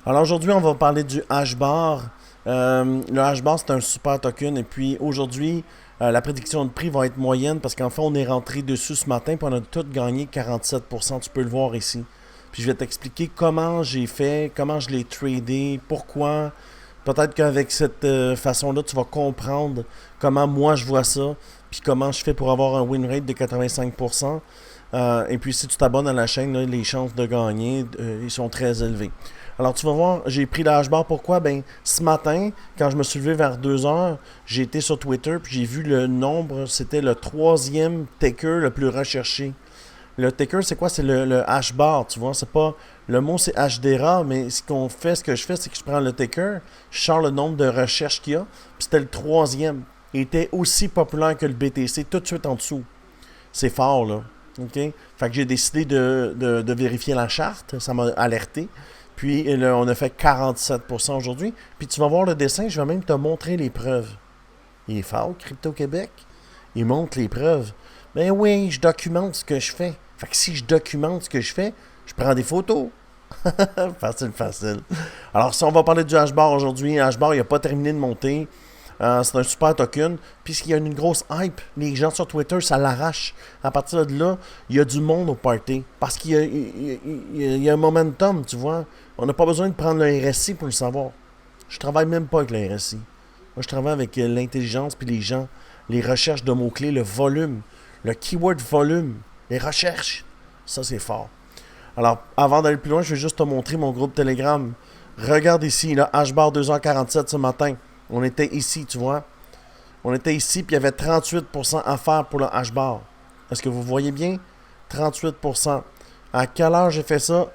Alors aujourd'hui, on va parler du hash-bar. Le hash-bar, c'est un super token. Et puis aujourd'hui, la prédiction de prix va être moyenne parce qu'en fait, on est rentré dessus ce matin et on a tout gagné 47%. Tu peux le voir ici. Puis je vais t'expliquer comment j'ai fait, comment je l'ai tradé, pourquoi. Peut-être qu'avec cette façon-là, tu vas comprendre comment moi je vois ça, puis comment je fais pour avoir un win rate de 85%. Et puis si tu t'abonnes à la chaîne, là, les chances de gagner, ils sont très élevés. Alors tu vas voir, j'ai pris le hash-bar. Pourquoi? Ben, ce matin, quand je me suis levé vers 2 heures, j'ai été sur Twitter, puis j'ai vu le nombre, c'était le troisième taker le plus recherché. Le taker, c'est quoi? C'est le hash-bar, tu vois. C'est pas. Le mot, c'est HDRA, mais ce que je fais, c'est que je prends le taker, je sors le nombre de recherches qu'il y a, puis c'était le troisième. Il était aussi populaire que le BTC, tout de suite en dessous. C'est fort, là. OK? Fait que j'ai décidé de vérifier la charte, ça m'a alerté. Puis là, on a fait 47% aujourd'hui. Puis tu vas voir le dessin, je vais même te montrer les preuves. Il est fort, Crypto-Québec. Il montre les preuves. Ben oui, je documente ce que je fais. Fait que si je documente ce que je fais, je prends des photos. Facile, facile. Alors, si on va parler du hash-bar aujourd'hui, le hash-bar, il n'a pas terminé de monter. C'est un super token. Puisqu'il y a une grosse hype, les gens sur Twitter, ça l'arrache. À partir de là, il y a du monde au party. Parce qu'il y a, il y a un momentum, tu vois. On n'a pas besoin de prendre le RSI pour le savoir. Je travaille même pas avec le RSI. Moi, je travaille avec l'intelligence puis les gens, les recherches de mots-clés, le volume, le keyword volume, les recherches. Ça, c'est fort. Alors, avant d'aller plus loin, je vais juste te montrer mon groupe Telegram. Regarde ici, là, HBAR 2h47 ce matin. On était ici, tu vois. On était ici, puis il y avait 38% à faire pour le HBAR. Est-ce que vous voyez bien? 38%. À quelle heure j'ai fait ça?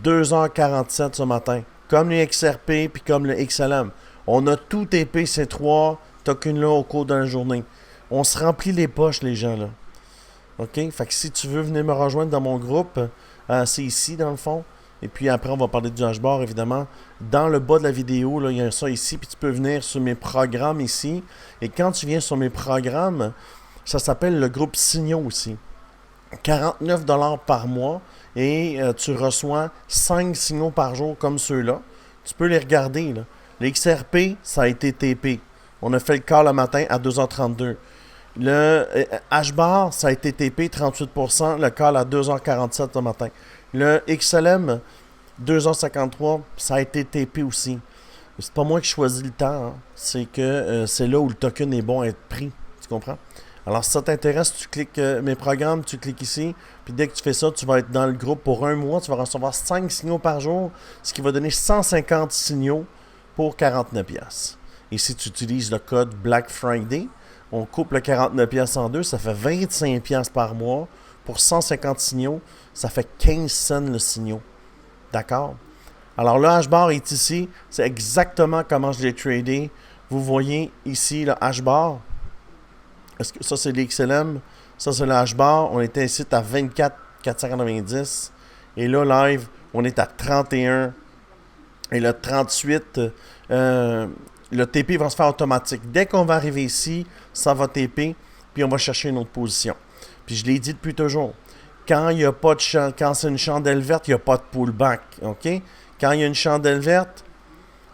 2h47 ce matin. Comme le XRP, puis comme le XLM. On a tout TP ces trois tokens-là au cours de la journée. On se remplit les poches, les gens, là. OK? Fait que si tu veux venir me rejoindre dans mon groupe, c'est ici, dans le fond. Et puis après, on va parler du hashbar, évidemment. Dans le bas de la vidéo, là, il y a ça ici. Puis tu peux venir sur mes programmes ici. Et quand tu viens sur mes programmes, ça s'appelle le groupe Signaux aussi. 49$ par mois. Et tu reçois 5 signaux par jour comme ceux-là. Tu peux les regarder, là. Les XRP, ça a été TP. On a fait le call le matin à 2h32. Le HBAR, ça a été TP 38%, le call à 2h47 ce matin. Le XLM, 2h53, ça a été TP aussi. C'est pas moi qui choisis le temps, hein. C'est que c'est là où le token est bon à être pris. Tu comprends? Alors, si ça t'intéresse, tu cliques mes programmes, tu cliques ici, puis dès que tu fais ça, tu vas être dans le groupe pour un mois. Tu vas recevoir 5 signaux par jour, ce qui va donner 150 signaux pour 49$. Et si tu utilises le code Black Friday, on coupe le 49$ en deux, ça fait 25$ par mois. Pour 150 signaux, ça fait 15 cents le signaux. D'accord? Alors le hash-bar est ici. C'est exactement comment je l'ai tradé. Vous voyez ici le hash-bar. Est-ce que ça, c'est l'XLM? Ça, c'est le hash-bar. On était ici à 24 490. Et là, live, on est à 31. Et le 38, le TP va se faire automatique. Dès qu'on va arriver ici, ça va TP, puis on va chercher une autre position. Puis je l'ai dit depuis toujours, quand il y a pas de quand c'est une chandelle verte, il n'y a pas de pullback. OK? Quand il y a une chandelle verte,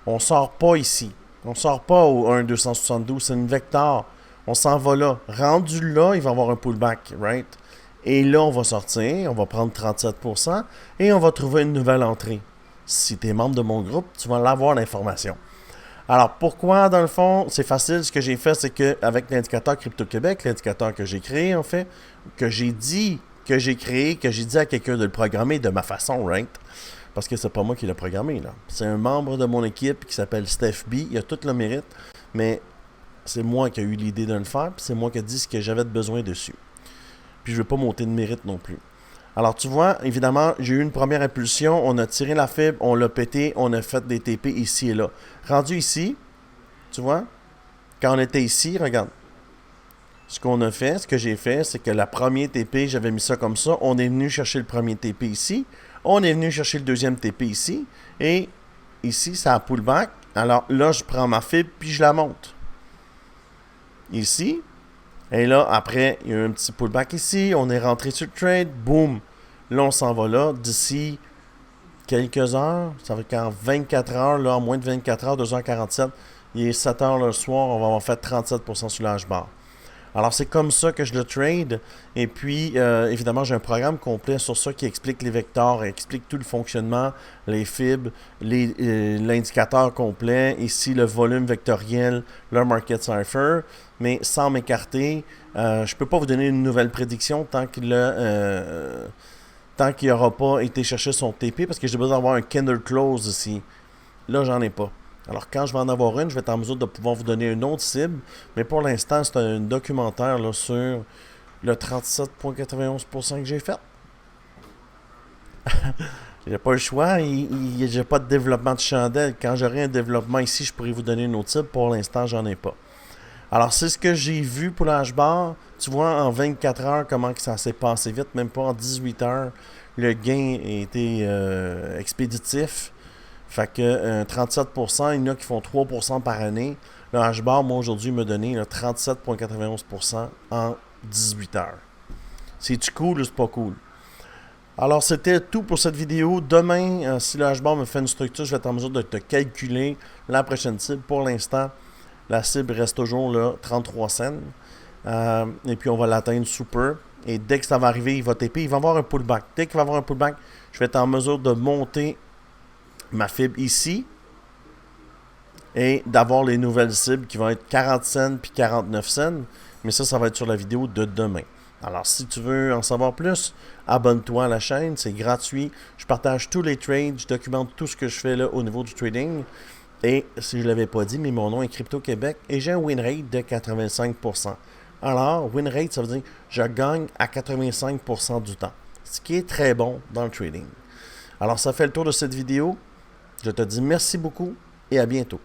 on ne sort pas ici. On ne sort pas au 1,272, c'est une vecteur. On s'en va là. Rendu là, il va y avoir un pullback, right? Et là, on va sortir, on va prendre 37% et on va trouver une nouvelle entrée. Si tu es membre de mon groupe, tu vas l'avoir l'information. Alors, pourquoi, dans le fond, c'est facile. Ce que j'ai fait, c'est qu'avec l'indicateur Crypto-Québec, l'indicateur que j'ai créé, en fait, que j'ai dit que j'ai créé, que j'ai dit à quelqu'un de le programmer de ma façon, right? Parce que c'est pas moi qui l'ai programmé, là. C'est un membre de mon équipe qui s'appelle Steph B. Il a tout le mérite, mais c'est moi qui ai eu l'idée de le faire, puis c'est moi qui ai dit ce que j'avais de besoin dessus. Puis je veux pas monter de mérite non plus. Alors, tu vois, évidemment, j'ai eu une première impulsion, on a tiré la fibre, on l'a pété, on a fait des TP ici et là. Rendu ici, tu vois, quand on était ici, regarde, ce qu'on a fait, ce que j'ai fait, c'est que la première TP, j'avais mis ça comme ça, on est venu chercher le premier TP ici, on est venu chercher le deuxième TP ici, et ici, ça a pullback. Alors là, je prends ma fibre, puis je la monte. Ici, et là, après, il y a eu un petit pullback ici. On est rentré sur le trade. Boum. Là, on s'en va là. D'ici quelques heures. Ça veut dire qu'en 24 heures, là, en moins de 24 heures, 2h47, il est 7 heures le soir, on va avoir fait 37% sur le hash-bar. Alors, c'est comme ça que je le trade. Et puis, évidemment, j'ai un programme complet sur ça qui explique les vecteurs, explique tout le fonctionnement, les fibres, l'indicateur complet, ici le volume vectoriel, le market cipher. Mais sans m'écarter, je ne peux pas vous donner une nouvelle prédiction tant qu'il n'aura pas été chercher son TP parce que j'ai besoin d'avoir un candle close ici. Là, j'en ai pas. Alors, quand je vais en avoir une, je vais être en mesure de pouvoir vous donner une autre cible. Mais pour l'instant, c'est un documentaire là, sur le 37,91% que j'ai fait. J'ai pas le choix. J'ai pas de développement de chandelle. Quand j'aurai un développement ici, je pourrais vous donner une autre cible. Pour l'instant, j'en ai pas. Alors, c'est ce que j'ai vu pour l'H-bar. Tu vois, en 24 heures, comment que ça s'est passé vite. Même pas en 18 heures, le gain a été expéditif. Fait que 37%, il y en a qui font 3% par année. Le H-bar, moi, aujourd'hui, m'a donné 37,91% en 18 heures. C'est-tu cool ou c'est pas cool? Alors, c'était tout pour cette vidéo. Demain, si le H-bar me fait une structure, je vais être en mesure de te calculer la prochaine cible. Pour l'instant, la cible reste toujours là, 33 cents. Et puis, on va l'atteindre super. Et dès que ça va arriver, il va TP. Il va avoir un pullback. Dès qu'il va avoir un pullback, je vais être en mesure de monter ma fibre ici et d'avoir les nouvelles cibles qui vont être 40 cents puis 49 cents. Mais ça va être sur la vidéo de demain. Alors, si tu veux en savoir plus, abonne-toi à la chaîne. C'est gratuit. Je partage tous les trades. Je documente tout ce que je fais là au niveau du trading. Et si je ne l'avais pas dit, mais mon nom est Crypto Québec et j'ai un win rate de 85%. Alors, win rate, ça veut dire que je gagne à 85% du temps. Ce qui est très bon dans le trading. Alors, ça fait le tour de cette vidéo. Je te dis merci beaucoup et à bientôt.